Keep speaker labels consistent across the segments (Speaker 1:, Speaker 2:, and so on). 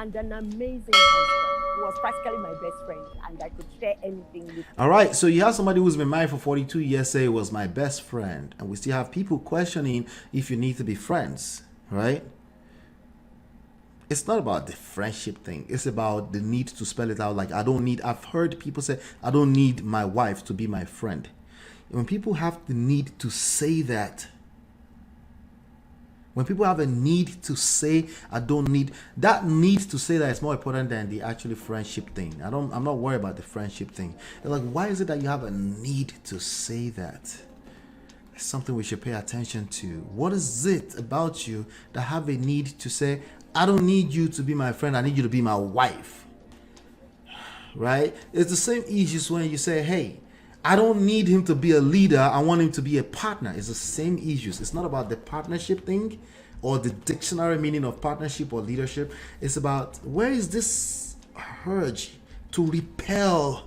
Speaker 1: and an amazing husband. He was practically my best friend, and I could share anything with him.
Speaker 2: All right, so you have somebody who's been married for 42 years say it was my best friend, and we still have people questioning if you need to be friends, right? It's not about the friendship thing. It's about the need to spell it out. Like, I've heard people say, I don't need my wife to be my friend. When people have the need to say that, when people have a need to say, I don't need, that need to say that is more important than the actually friendship thing. I'm not worried about the friendship thing. They're like, why is it that you have a need to say that? It's something we should pay attention to. What is it about you that have a need to say, I don't need you to be my friend, I need you to be my wife? Right? It's the same issues when you say, hey, I don't need him to be a leader, I want him to be a partner. It's the same issues. It's not about the partnership thing or the dictionary meaning of partnership or leadership. It's about, where is this urge to repel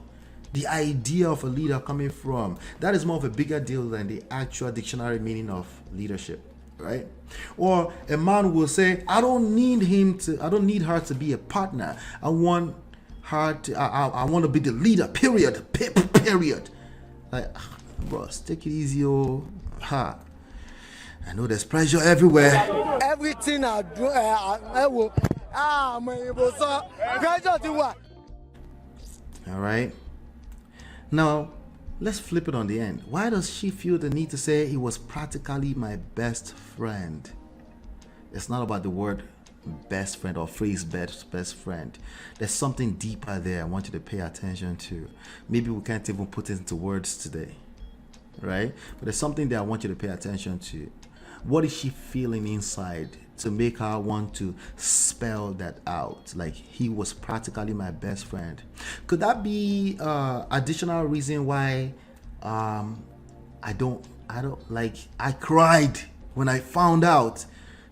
Speaker 2: the idea of a leader coming from? That is more of a bigger deal than the actual dictionary meaning of leadership, right? Or a man will say, I don't need her to be a partner. I want her to, I want to be the leader, period. Period. Like, bro, take it easy, oh. Ha. I know there's pressure everywhere.
Speaker 3: Everything I do, I will. Pressure to what?
Speaker 2: All right. Now, let's flip it on the end. Why does she feel the need to say he was practically my best friend? It's not about the word best friend or phrase best friend. There's something deeper there I want you to pay attention to. Maybe we can't even put it into words today, right? But there's something that I want you to pay attention to. What is she feeling inside to make her want to spell that out? Like, he was practically my best friend. Could that be additional reason why I cried when I found out?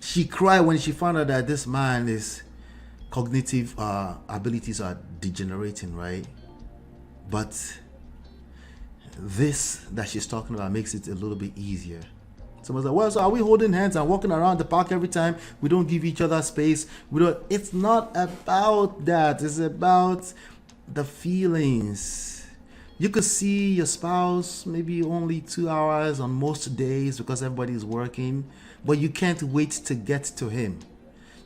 Speaker 2: She cried when she found out that this man is cognitive abilities are degenerating, right? But this that she's talking about makes it a little bit easier. Someone's like, well, so are we holding hands and walking around the park every time? We don't give each other space. It's not about that. It's about the feelings. You could see your spouse maybe only 2 hours on most days because everybody's working, but you can't wait to get to him.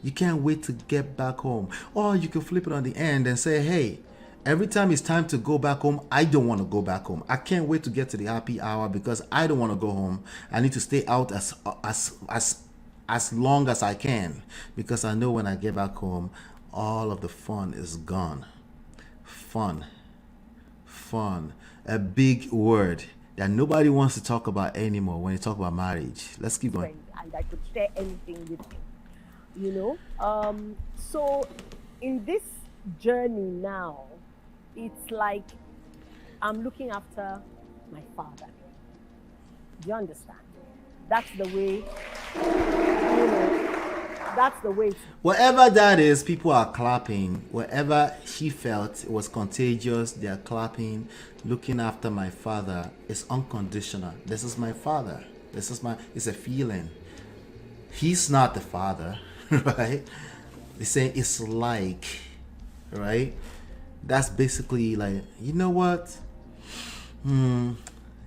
Speaker 2: You can't wait to get back home. Or you can flip it on the end and say, hey, every time it's time to go back home, I don't want to go back home. I can't wait to get to the happy hour because I don't want to go home. I need to stay out as long as I can because I know when I get back home, all of the fun is gone. Fun. A big word that nobody wants to talk about anymore when you talk about marriage. Let's keep going.
Speaker 1: And I could share anything with him, you know. So in this journey now, it's like I'm looking after my father. Do you understand? That's the way, that's the way.
Speaker 2: Whatever that is, people are clapping. Whatever she felt, it was contagious. They are clapping. Looking after my father is unconditional. This is my father. It's a feeling. He's not the father, right? They're saying it's like, right? That's basically like, you know what?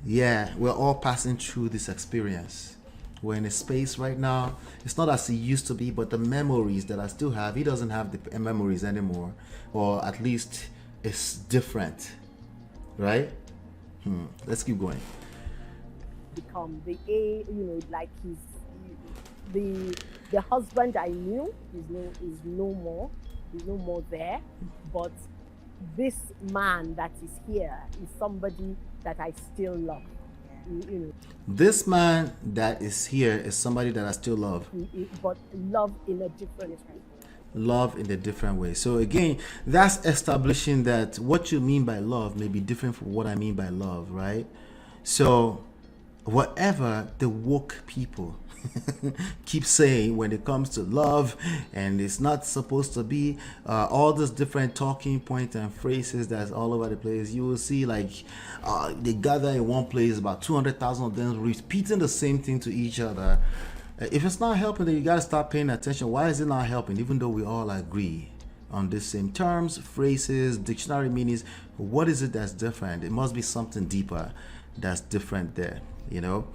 Speaker 2: Yeah, we're all passing through this experience. We're in a space right now. It's not as it used to be, but the memories that I still have, he doesn't have the memories anymore, or at least it's different, right? Let's keep going.
Speaker 1: Become like the husband I knew is no more there, but this man that is here is somebody that I still love.
Speaker 2: This man that is here is somebody that I still love.
Speaker 1: But love in a different way.
Speaker 2: Love in a different way. So again, that's establishing that what you mean by love may be different from what I mean by love, right? So whatever the woke people keep saying when it comes to love, and it's not supposed to be all these different talking points and phrases that's all over the place. You will see like they gather in one place, about 200,000 of them repeating the same thing to each other. If it's not helping, then you gotta start paying attention. Why is it not helping? Even though we all agree, on the same terms, phrases, dictionary meanings. What is it that's different? It must be something deeper that's different there, you know.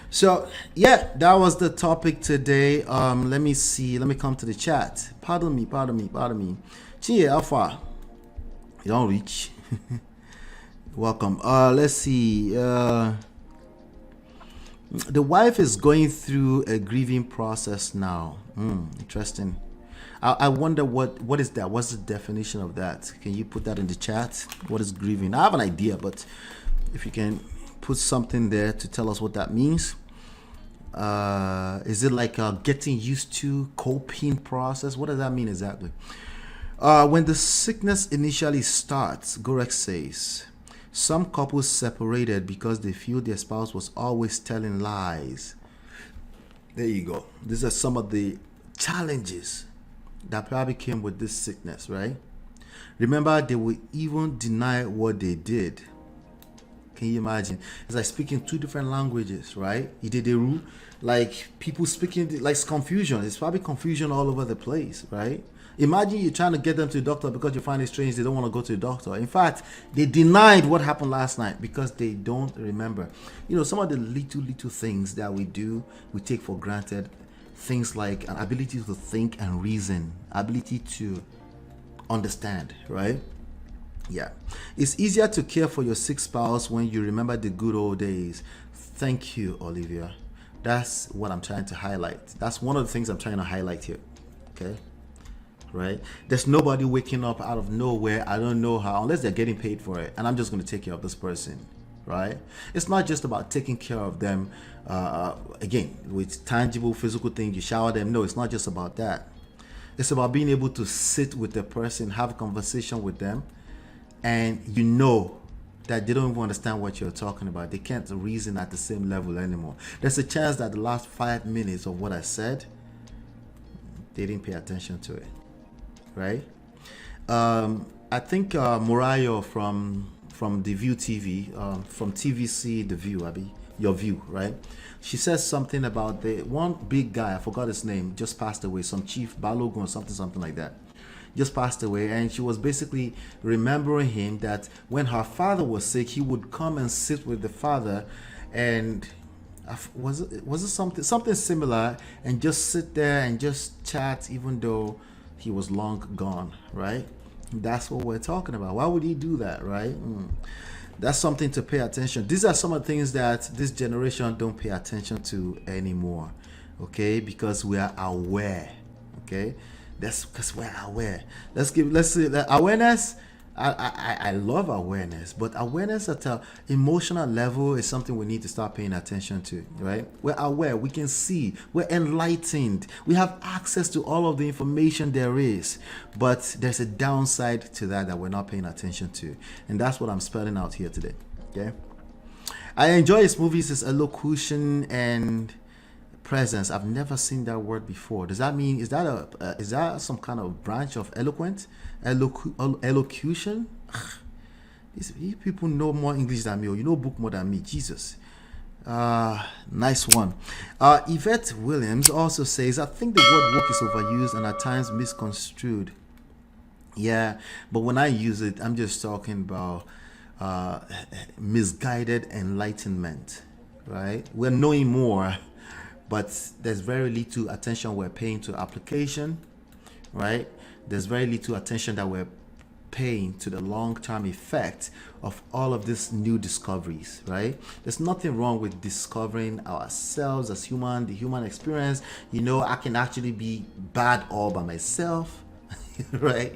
Speaker 2: So yeah, that was the topic today. Let me see. Let me come to the chat. Pardon me. Chie Alpha, you don't reach. Welcome. Let's see. The wife is going through a grieving process now. Interesting. I wonder what is that? What's the definition of that? Can you put that in the chat? What is grieving? I have an idea, but if you can put something there to tell us what that means. Is it like a getting used to coping process? What does that mean exactly? When the sickness initially starts, Gorek says, some couples separated because they feel their spouse was always telling lies. There you go. These are some of the challenges that probably came with this sickness, right? Remember, they will even deny what they did. Can you imagine? It's like speaking two different languages, right? Like people speaking, like it's confusion. It's probably confusion all over the place, right? Imagine you're trying to get them to the doctor because you find it strange they don't want to go to the doctor. In fact, they denied what happened last night because they don't remember. You know, some of the little things that we do, we take for granted. Things like an ability to think and reason, ability to understand, right? Yeah. It's easier to care for your sick spouse when you remember the good old days. Thank you, Olivia. That's what I'm trying to highlight. That's one of the things I'm trying to highlight here. Okay? Right? There's nobody waking up out of nowhere. I don't know how, unless they're getting paid for it. And I'm just going to take care of this person. Right? It's not just about taking care of them, again, with tangible physical things. You shower them. No, it's not just about that. It's about being able to sit with the person, have a conversation with them, and you know that they don't even understand what you're talking about. They can't reason at the same level anymore. There's a chance that the last 5 minutes of what I said, they didn't pay attention to it, right? I think Murayo from The View TV, from TVC The View, Your View, right? She says something about the one big guy, I forgot his name, just passed away, some Chief Balogun or something like that. Just passed away, and she was basically remembering him that when her father was sick, he would come and sit with the father, and was it something similar, and just sit there and just chat, even though he was long gone, right? That's what we're talking about. Why would he do that, right? That's something to pay attention. These are some of the things that this generation don't pay attention to anymore, okay? Because we are aware, okay? That's because we're aware. Let's see that awareness. I love awareness, but awareness at an emotional level is something we need to start paying attention to, right? We're aware, we can see, we're enlightened, we have access to all of the information there is, but there's a downside to that we're not paying attention to, and that's what I'm spelling out here today. Okay, I enjoy his movies, his elocution and presence. I've never seen that word before. Does that mean, is that some kind of branch of elocution? These people know more English than me, or you know book more than me. Jesus. Nice one. Yvette Williams also says, I think the word woke is overused and at times misconstrued. Yeah, but when I use it, I'm just talking about misguided enlightenment, right? We're knowing more, but there's very little attention we're paying to application, right? There's very little attention that we're paying to the long-term effect of all of these new discoveries, right? There's nothing wrong with discovering ourselves as human, the human experience. You know, I can actually be bad all by myself, right?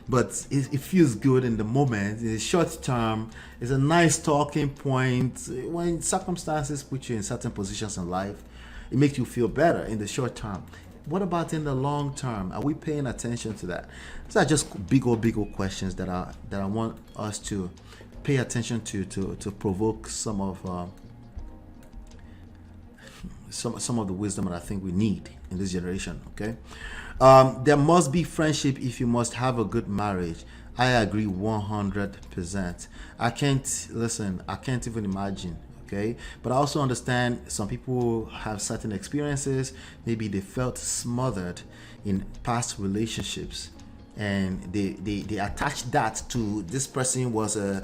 Speaker 2: But it feels good in the moment. In the short term, it's a nice talking point. When circumstances put you in certain positions in life, it makes you feel better in the short term. What about in the long term? Are we paying attention to that? These are just big old questions that I want us to pay attention to provoke some of the wisdom that I think we need in this generation. Okay, there must be friendship if you must have a good marriage. I agree 100%. I can't even imagine. Okay, but I also understand some people have certain experiences. Maybe they felt smothered in past relationships, and they attach that to this person was a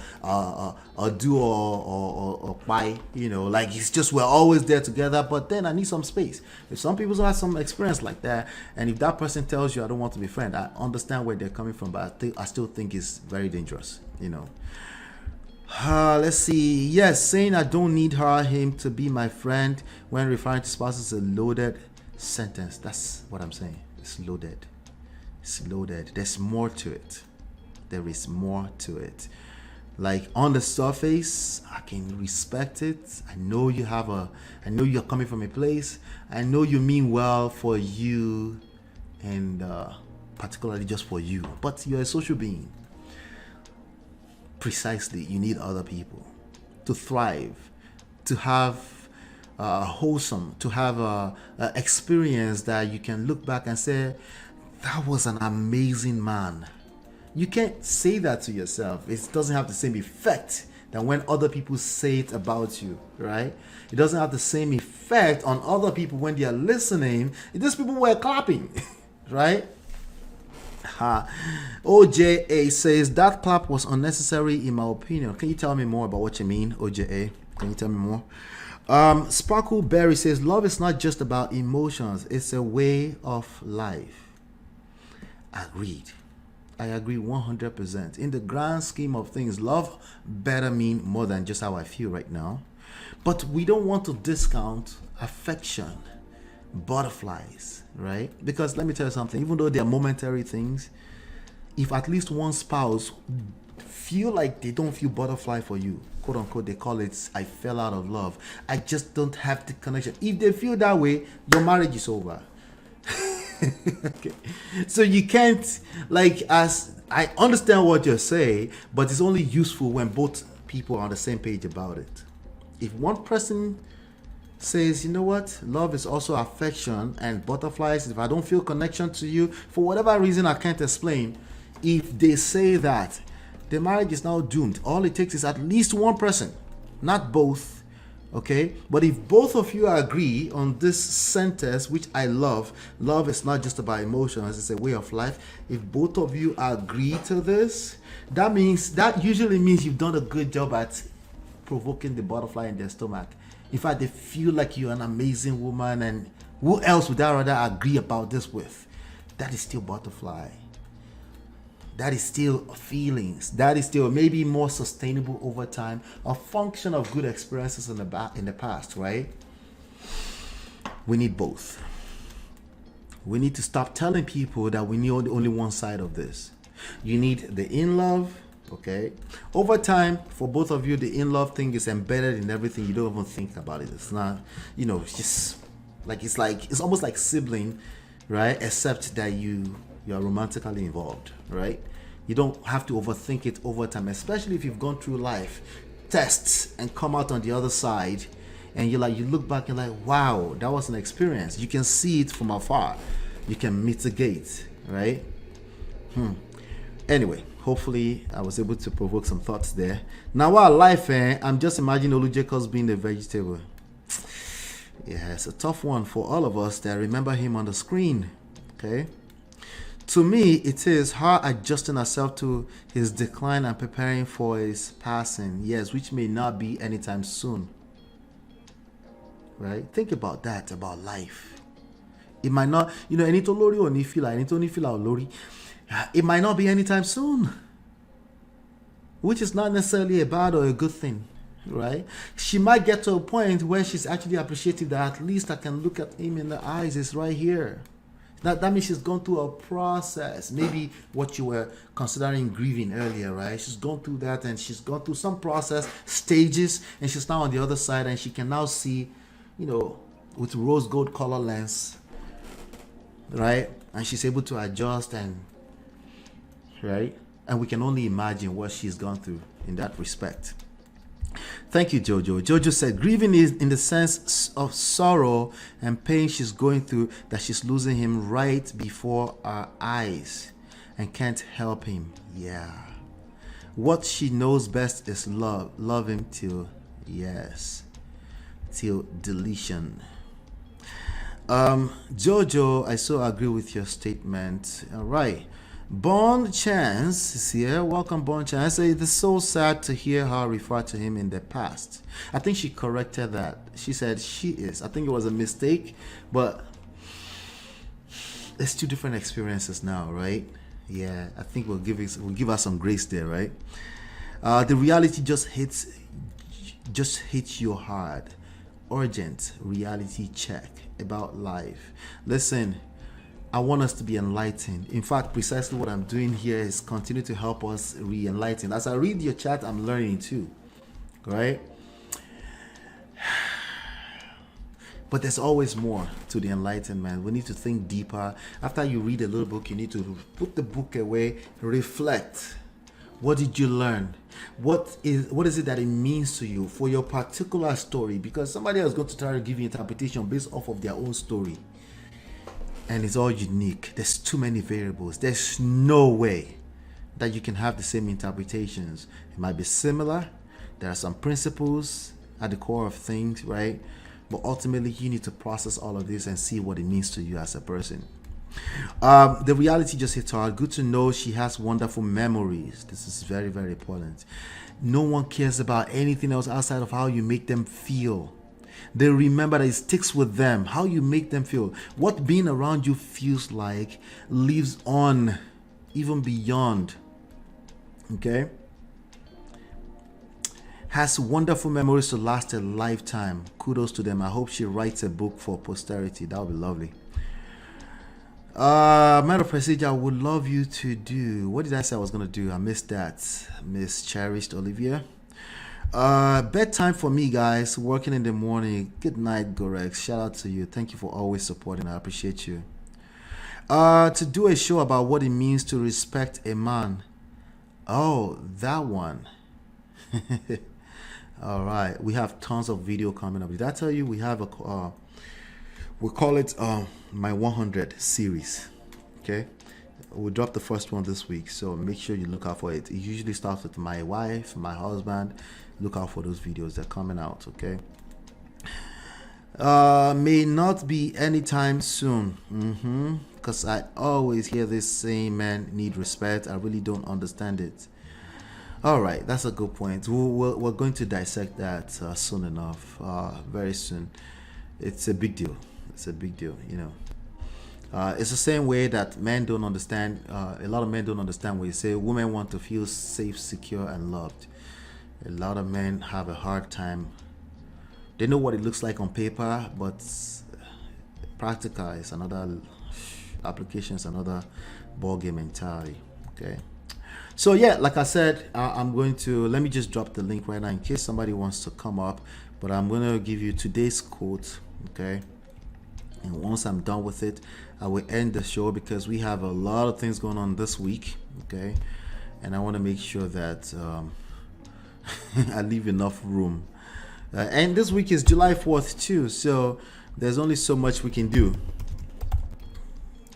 Speaker 2: duo or bi, like it's just we're always there together, but then I need some space. If some people have some experience like that, and if that person tells you I don't want to be friend, I understand where they're coming from, but I still think it's very dangerous. Let's see. Yes, saying I don't need him to be my friend when referring to spouses is a loaded sentence. That's what I'm saying. It's loaded. It's loaded. There's more to it. There is more to it. Like on the surface, I can respect it. I know you're coming from a place. I know you mean well for you, and particularly just for you. But you're a social being. Precisely, you need other people to thrive, to have wholesome, to have a experience that you can look back and say, that was an amazing man. You can't say that to yourself. It doesn't have the same effect than when other people say it about you, right? It doesn't have the same effect on other people when they are listening. These people were clapping, right? OJA says that clap was unnecessary in my opinion. Can you tell me more about what you mean, OJA? Can you tell me more? Sparkleberry says love is not just about emotions, it's a way of life. Agreed. I agree 100%. In the grand scheme of things, love better mean more than just how I feel right now. But we don't want to discount affection, butterflies, right? Because let me tell you something, even though they're momentary things, if at least one spouse feel like they don't feel butterfly for you, quote unquote, they call it I fell out of love, I just don't have the connection. If they feel that way, your marriage is over. Okay. So you can't, as I understand what you're saying, but it's only useful when both people are on the same page about it. If one person says, you know what, love is also affection and butterflies, if I don't feel connection to you for whatever reason I can't explain, if they say that, the marriage is now doomed. All it takes is at least one person, not both. Okay, but if both of you agree on this sentence, which I love is not just about emotions, it's a way of life. If both of you agree to this, that usually means you've done a good job at provoking the butterfly in their stomach. In fact, they feel like you're an amazing woman, and who else would I rather agree about this with? That is still butterfly. That is still feelings. That is still maybe more sustainable over time. A function of good experiences in the past, right? We need both. We need to stop telling people that we need only one side of this. You need the in love, okay? Over time, for both of you, the in love thing is embedded in everything. You don't even think about it. It's not, it's just it's almost like sibling, right? Except that you are romantically involved, right? You don't have to overthink it over time, especially if you've gone through life tests and come out on the other side, and you look back and wow, that was an experience. You can see it from afar. You can mitigate, right? Anyway, hopefully I was able to provoke some thoughts there. Now, while life, I'm just imagining Olu Jacobs being a vegetable. Yeah, it's a tough one for all of us that remember him on the screen, okay? To me, it is her adjusting herself to his decline and preparing for his passing, yes, which may not be anytime soon. Right? Think about that, about life. It might not, lori or lori. It might not be anytime soon, which is not necessarily a bad or a good thing, right? She might get to a point where she's actually appreciative that at least I can look at him in the eyes, it's right here. That means she's gone through a process. Maybe what you were considering grieving earlier, right? She's gone through that, and she's gone through some process, stages, and she's now on the other side, and she can now see, with rose gold color lens, right? And she's able to adjust, and right? And we can only imagine what she's gone through in that respect. Thank you, Jojo. Jojo said, grieving is in the sense of sorrow and pain she's going through, that she's losing him right before our eyes and can't help him. Yeah. What she knows best is love. Love him till deletion. Jojo, I so agree with your statement. All right. Bon Chance is here. Welcome, Bon Chance. I say it is so sad to hear her refer to him in the past. I think she corrected that. She said she is. I think it was a mistake, but it's two different experiences now, right? Yeah, I think we'll give us some grace there, right? The reality just hits you hard. Urgent reality check about life. Listen, I want us to be enlightened. In fact, precisely what I'm doing here is continue to help us re-enlighten. As I read your chat, I'm learning too, right? But there's always more to the enlightenment. We need to think deeper. After you read a little book, you need to put the book away, reflect. What did you learn? What is it that it means to you for your particular story? Because somebody else is going to try to give you interpretation based off of their own story. And it's all unique. There's too many variables. There's no way that you can have the same interpretations. It might be similar. There are some principles at the core of things, right? But ultimately, you need to process all of this and see what it means to you as a person. The reality just hit hard. Good to know she has wonderful memories. This is very, very important. No one cares about anything else outside of how you make them feel. They remember that it sticks with them, how you make them feel. What being around you feels like lives on, even beyond. Okay? Has wonderful memories to last a lifetime. Kudos to them. I hope she writes a book for posterity. That would be lovely. Matter of procedure, I would love you to do. What did I say I was going to do? I missed that. Miss Cherished Olivia. Bedtime for me, guys. Working in the morning. Good night, Gorex. Shout out to you. Thank you for always supporting. I appreciate you. To do a show about what it means to respect a man. Oh, that one. All right. We have tons of video coming up. Did I tell you we have a we call it my 100 series. Okay, we'll drop the first one this week, so make sure you look out for it. It usually starts with my wife, my husband. Look out for those videos. They're coming out. Okay, may not be anytime soon, because I always hear this saying, men need respect. I really don't understand it. All right, that's a good point. We're going to dissect that soon enough, very soon. It's a big deal. It's a big deal, you know. It's the same way that men don't understand. A lot of men don't understand when you say women want to feel safe, secure, and loved. A lot of men have a hard time. They know what it looks like on paper, but practical is another, application is another ball game entirely. Okay. So yeah, like I said, I'm going to, let me just drop the link right now in case somebody wants to come up. But I'm going to give you today's quote. Okay. And once I'm done with it, I will end the show because we have a lot of things going on this week. Okay. And I want to make sure that I leave enough room. And this week is July 4th too. So there's only so much we can do,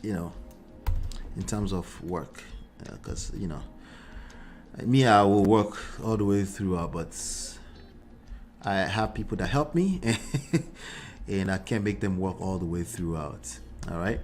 Speaker 2: you know, in terms of work. Because, you know, me, I will work all the way throughout, but I have people that help me and I can't make them work all the way throughout. All right.